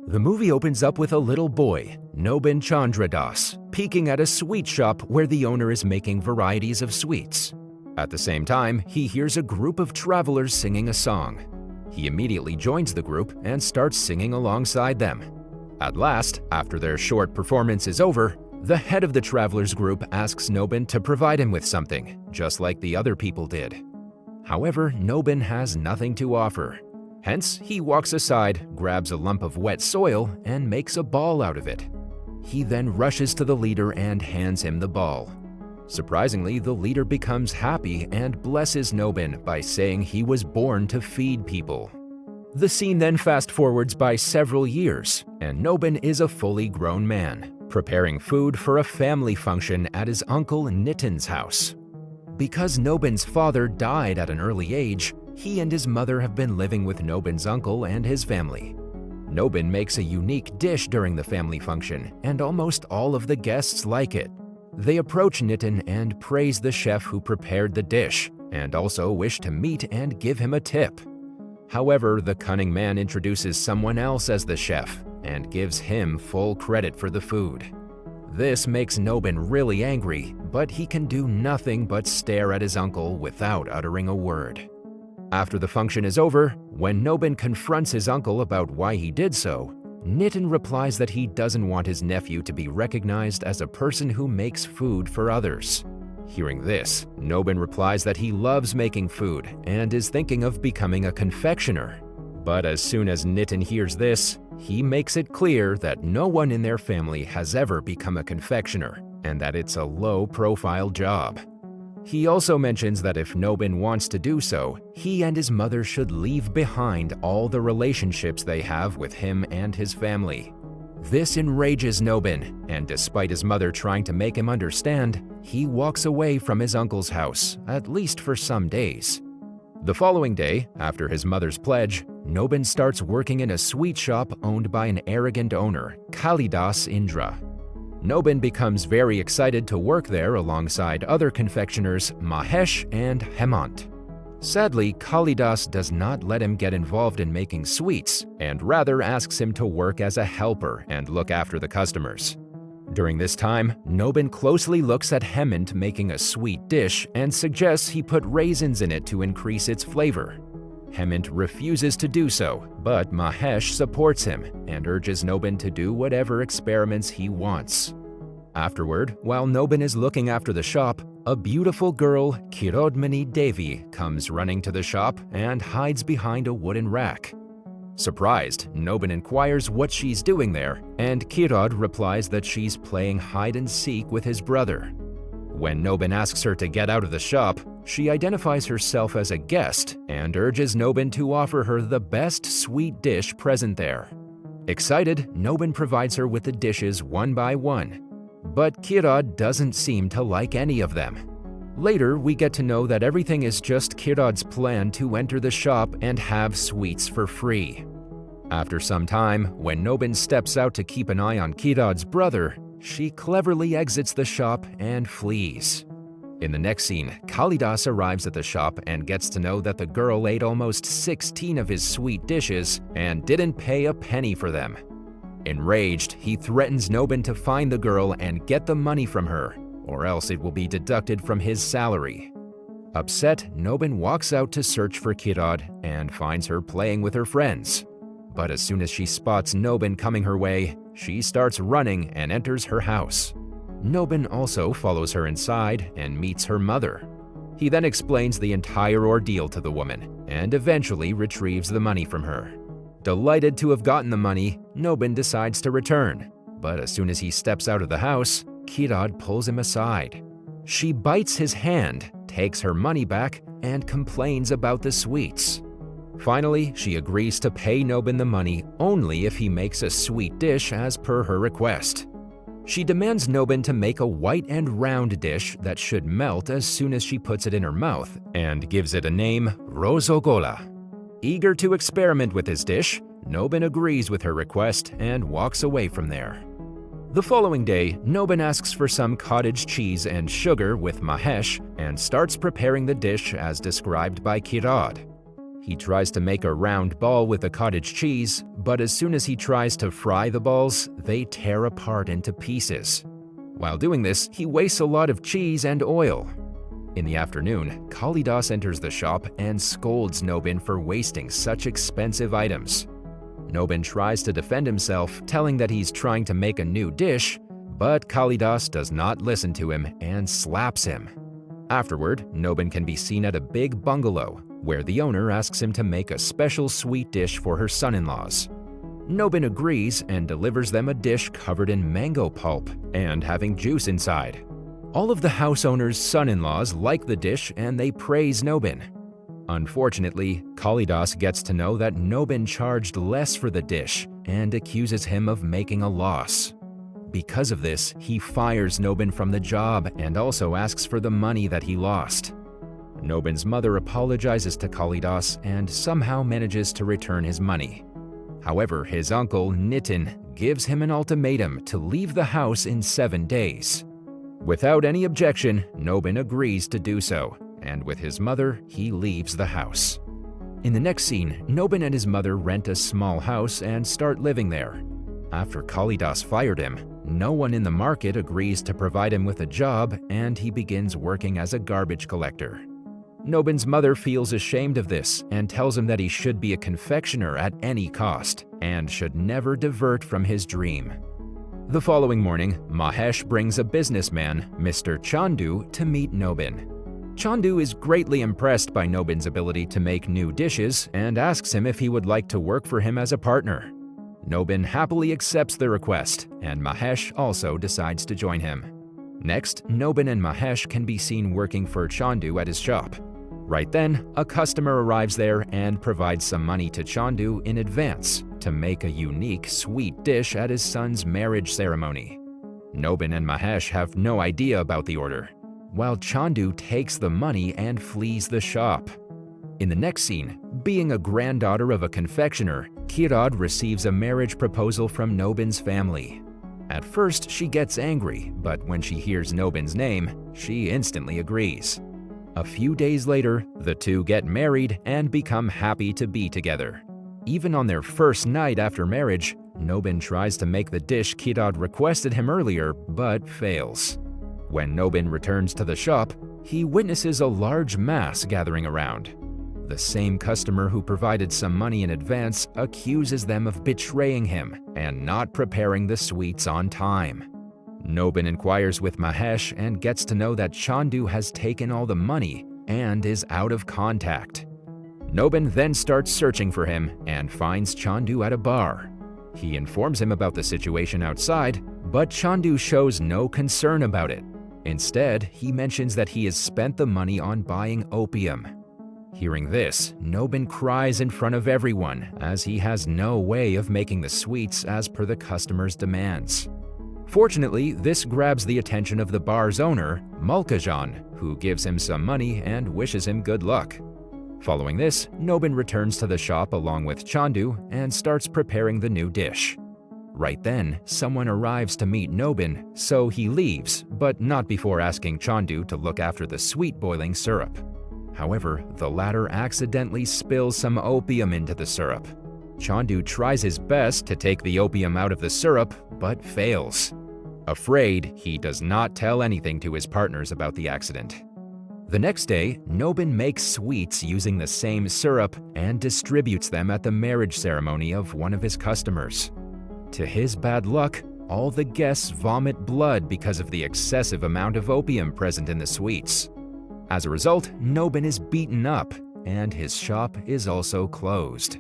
The movie opens up with a little boy, Nobin Chandra Das, peeking at a sweet shop where the owner is making varieties of sweets. At the same time, he hears a group of travelers singing a song. He immediately joins the group and starts singing alongside them. At last, after their short performance is over, the head of the travelers group asks Nobin to provide him with something, just like the other people did. However, Nobin has nothing to offer. Hence, he walks aside, grabs a lump of wet soil, and makes a ball out of it. He then rushes to the leader and hands him the ball. Surprisingly, the leader becomes happy and blesses Nobin by saying he was born to feed people. The scene then fast-forwards by several years, and Nobin is a fully grown man, preparing food for a family function at his uncle Nitin's house. Because Nobin's father died at an early age, he and his mother have been living with Nobin's uncle and his family. Nobin makes a unique dish during the family function, and almost all of the guests like it. They approach Nitin and praise the chef who prepared the dish, and also wish to meet and give him a tip. However, the cunning man introduces someone else as the chef, and gives him full credit for the food. This makes Nobin really angry, but he can do nothing but stare at his uncle without uttering a word. After the function is over, when Nobin confronts his uncle about why he did so, Nitin replies that he doesn't want his nephew to be recognized as a person who makes food for others. Hearing this, Nobin replies that he loves making food and is thinking of becoming a confectioner. But as soon as Nitin hears this, he makes it clear that no one in their family has ever become a confectioner and that it's a low-profile job. He also mentions that if Nobin wants to do so, he and his mother should leave behind all the relationships they have with him and his family. This enrages Nobin, and despite his mother trying to make him understand, he walks away from his uncle's house, at least for some days. The following day, after his mother's pledge, Nobin starts working in a sweet shop owned by an arrogant owner, Kalidas Indra. Nobin becomes very excited to work there alongside other confectioners Mahesh and Hemant. Sadly, Kalidas does not let him get involved in making sweets and rather asks him to work as a helper and look after the customers. During this time, Nobin closely looks at Hemant making a sweet dish and suggests he put raisins in it to increase its flavor. Hemant refuses to do so, but Mahesh supports him and urges Nobin to do whatever experiments he wants. Afterward, while Nobin is looking after the shop, a beautiful girl, Kirodmani Devi, comes running to the shop and hides behind a wooden rack. Surprised, Nobin inquires what she's doing there, and Kirod replies that she's playing hide-and-seek with his brother. When Nobin asks her to get out of the shop, she identifies herself as a guest and urges Nobin to offer her the best sweet dish present there. Excited, Nobin provides her with the dishes one by one. But Kirod doesn't seem to like any of them. Later, we get to know that everything is just Kirod's plan to enter the shop and have sweets for free. After some time, when Nobin steps out to keep an eye on Kirod's brother, she cleverly exits the shop and flees. In the next scene, Kalidas arrives at the shop and gets to know that the girl ate almost 16 of his sweet dishes and didn't pay a penny for them. Enraged, he threatens Nobin to find the girl and get the money from her, or else it will be deducted from his salary. Upset, Nobin walks out to search for Kirod and finds her playing with her friends. But as soon as she spots Nobin coming her way, she starts running and enters her house. Nobin also follows her inside and meets her mother. He then explains the entire ordeal to the woman and eventually retrieves the money from her. Delighted to have gotten the money, Nobin decides to return, but as soon as he steps out of the house, Kirod pulls him aside. She bites his hand, takes her money back, and complains about the sweets. Finally, she agrees to pay Nobin the money only if he makes a sweet dish as per her request. She demands Nobin to make a white and round dish that should melt as soon as she puts it in her mouth and gives it a name, Rosogolla. Eager to experiment with his dish, Nobin agrees with her request and walks away from there. The following day, Nobin asks for some cottage cheese and sugar with Mahesh and starts preparing the dish as described by Kirod. he tries to make a round ball with a cottage cheese, but as soon as he tries to fry the balls, they tear apart into pieces. While doing this, he wastes a lot of cheese and oil. In the afternoon, Kalidas enters the shop and scolds Nobin for wasting such expensive items. Nobin tries to defend himself, telling that he's trying to make a new dish, but Kalidas does not listen to him and slaps him. Afterward, Nobin can be seen at a big bungalow, where the owner asks him to make a special sweet dish for her son-in-laws. Nobin agrees and delivers them a dish covered in mango pulp and having juice inside. All of the house owner's son-in-laws like the dish and they praise Nobin. Unfortunately, Kalidas gets to know that Nobin charged less for the dish and accuses him of making a loss. Because of this, he fires Nobin from the job and also asks for the money that he lost. Nobin's mother apologizes to Kalidas and somehow manages to return his money. However, his uncle, Nitin, gives him an ultimatum to leave the house in 7 days. Without any objection, Nobin agrees to do so, and with his mother, he leaves the house. In the next scene, Nobin and his mother rent a small house and start living there. After Kalidas fired him, no one in the market agrees to provide him with a job, and he begins working as a garbage collector. Nobin's mother feels ashamed of this and tells him that he should be a confectioner at any cost and should never divert from his dream. The following morning, Mahesh brings a businessman, Mr. Chandu, to meet Nobin. Chandu is greatly impressed by Nobin's ability to make new dishes and asks him if he would like to work for him as a partner. Nobin happily accepts the request, and Mahesh also decides to join him. Next, Nobin and Mahesh can be seen working for Chandu at his shop. Right then, a customer arrives there and provides some money to Chandu in advance to make a unique sweet dish at his son's marriage ceremony. Nobin and Mahesh have no idea about the order, while Chandu takes the money and flees the shop. In the next scene, being a granddaughter of a confectioner, Kirad receives a marriage proposal from Nobin's family. At first, she gets angry, but when she hears Nobin's name, she instantly agrees. A few days later, the two get married and become happy to be together. Even on their first night after marriage, Nobin tries to make the dish Kirad requested him earlier, but fails. When Nobin returns to the shop, he witnesses a large mass gathering around. The same customer who provided some money in advance accuses them of betraying him and not preparing the sweets on time. Nobin inquires with Mahesh and gets to know that Chandu has taken all the money and is out of contact. Nobin then starts searching for him and finds Chandu at a bar. He informs him about the situation outside, but Chandu shows no concern about it. Instead, he mentions that he has spent the money on buying opium. Hearing this, Nobin cries in front of everyone as he has no way of making the sweets as per the customer's demands. Fortunately, this grabs the attention of the bar's owner, Malkajan, who gives him some money and wishes him good luck. Following this, Nobin returns to the shop along with Chandu and starts preparing the new dish. Right then, someone arrives to meet Nobin, so he leaves, but not before asking Chandu to look after the sweet boiling syrup. However, the latter accidentally spills some opium into the syrup. Chandu tries his best to take the opium out of the syrup, but fails. Afraid, he does not tell anything to his partners about the accident. The next day, Nobin makes sweets using the same syrup and distributes them at the marriage ceremony of one of his customers. To his bad luck, all the guests vomit blood because of the excessive amount of opium present in the sweets. As a result, Nobin is beaten up, and his shop is also closed.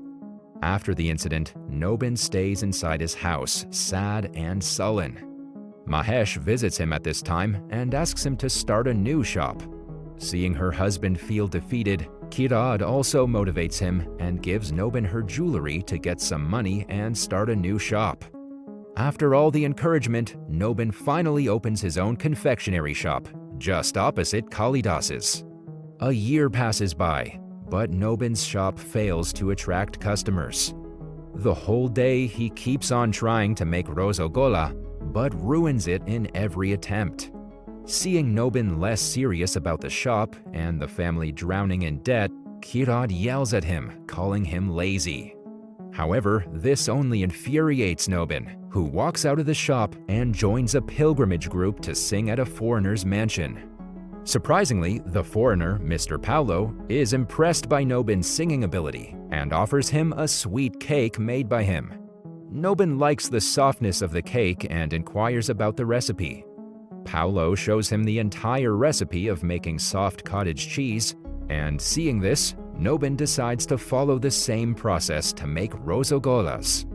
After the incident, Nobin stays inside his house, sad and sullen. Mahesh visits him at this time and asks him to start a new shop. Seeing her husband feel defeated, Kirad also motivates him and gives Nobin her jewelry to get some money and start a new shop. After all the encouragement, Nobin finally opens his own confectionery shop, just opposite Kalidas's. A year passes by, but Nobin's shop fails to attract customers. The whole day he keeps on trying to make Rosogolla, but ruins it in every attempt. Seeing Nobin less serious about the shop and the family drowning in debt, Kirad yells at him, calling him lazy. However, this only infuriates Nobin, who walks out of the shop and joins a pilgrimage group to sing at a foreigner's mansion. Surprisingly, the foreigner, Mr. Paolo, is impressed by Nobin's singing ability and offers him a sweet cake made by him. Nobin likes the softness of the cake and inquires about the recipe. Paolo shows him the entire recipe of making soft cottage cheese, and seeing this, Nobin decides to follow the same process to make rosogollas.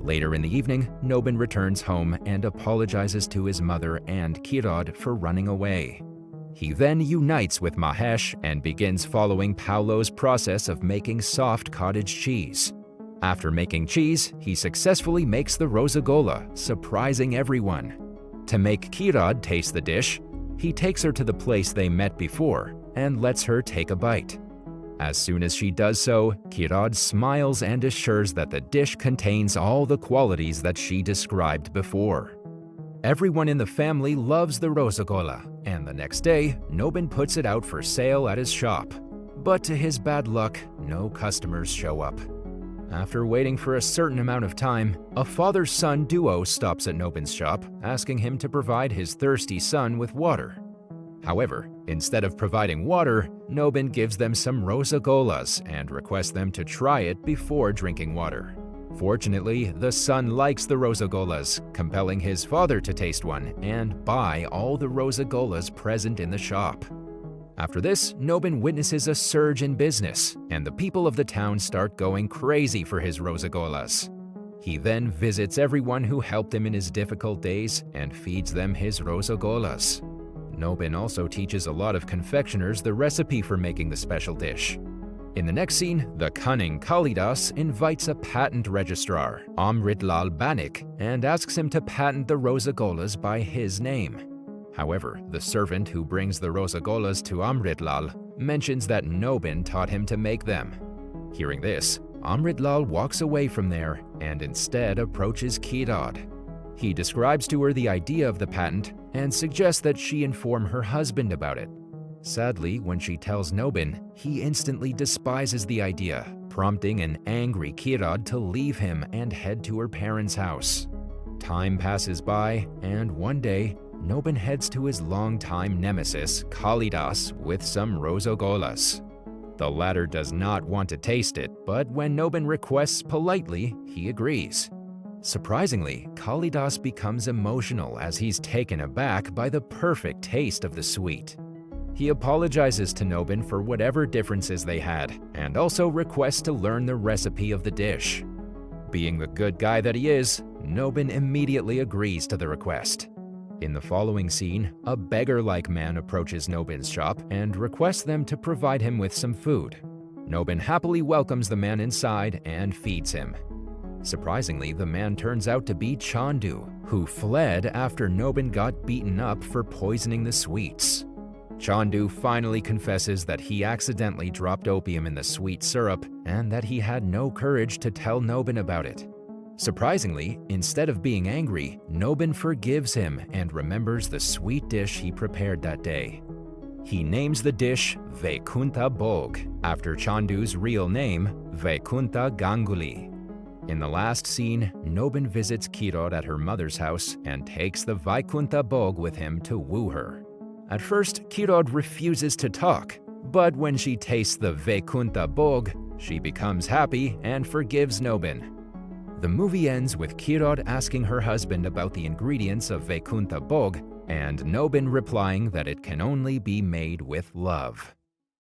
Later in the evening, Nobin returns home and apologizes to his mother and Kirad for running away. He then unites with Mahesh and begins following Paolo's process of making soft cottage cheese. After making cheese, he successfully makes the rosogolla, surprising everyone. To make Kirad taste the dish, he takes her to the place they met before and lets her take a bite. As soon as she does so, Kirad smiles and assures that the dish contains all the qualities that she described before. Everyone in the family loves the rosogolla, and the next day, Nobin puts it out for sale at his shop. But to his bad luck, no customers show up. After waiting for a certain amount of time, a father-son duo stops at Nobin's shop, asking him to provide his thirsty son with water. However, instead of providing water, Nobin gives them some rosogollas and requests them to try it before drinking water. Fortunately, the son likes the rosogollas, compelling his father to taste one and buy all the rosogollas present in the shop. After this, Nobin witnesses a surge in business, and the people of the town start going crazy for his rosogollas. He then visits everyone who helped him in his difficult days and feeds them his rosogollas. Nobin also teaches a lot of confectioners the recipe for making the special dish. In the next scene, the cunning Kalidas invites a patent registrar, Amritlal Banik, and asks him to patent the rosogollas by his name. However, the servant who brings the rosogollas to Amritlal mentions that Nobin taught him to make them. Hearing this, Amritlal walks away from there and instead approaches Kirad. He describes to her the idea of the patent and suggests that she inform her husband about it. Sadly, when she tells Nobin, he instantly despises the idea, prompting an angry Kirad to leave him and head to her parents' house. Time passes by, and one day, Nobin heads to his longtime nemesis, Kalidas, with some rosogollas. The latter does not want to taste it, but when Nobin requests politely, he agrees. Surprisingly, Kalidas becomes emotional as he's taken aback by the perfect taste of the sweet. He apologizes to Nobin for whatever differences they had, and also requests to learn the recipe of the dish. Being the good guy that he is, Nobin immediately agrees to the request. In the following scene, a beggar-like man approaches Nobin's shop and requests them to provide him with some food. Nobin happily welcomes the man inside and feeds him. Surprisingly, the man turns out to be Chandu, who fled after Nobin got beaten up for poisoning the sweets. Chandu finally confesses that he accidentally dropped opium in the sweet syrup and that he had no courage to tell Nobin about it. Surprisingly, instead of being angry, Nobin forgives him and remembers the sweet dish he prepared that day. He names the dish Vaikunta Bhog, after Chandu's real name, Vaikunta Ganguly. In the last scene, Nobin visits Kirad at her mother's house and takes the Vaikunta Bhog with him to woo her. At first, Kirad refuses to talk, but when she tastes the Vaikunta Bhog, she becomes happy and forgives Nobin. The movie ends with Kirad asking her husband about the ingredients of Vaikunta Bhog, and Nobin replying that it can only be made with love.